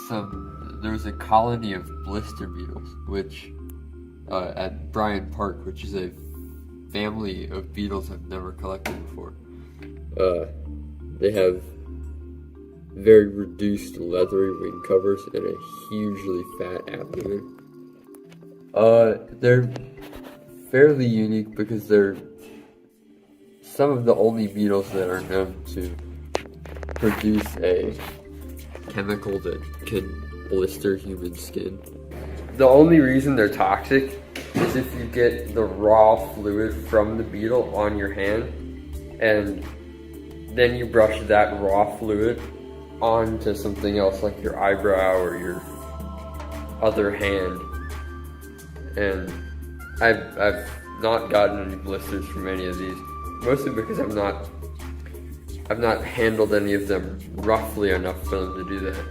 there was a colony of blister beetles, which at Bryant Park, which is a family of beetles I've never collected before. They have very reduced leathery wing covers and a hugely fat abdomen. They're fairly unique because they're some of the only beetles that are known to produce a chemical that can blister human skin. The only reason they're toxic is if you get the raw fluid from the beetle on your hand and then you brush that raw fluid onto something else like your eyebrow or your other hand. And I've not gotten any blisters from any of these, mostly because I've not handled any of them roughly enough for them to do that.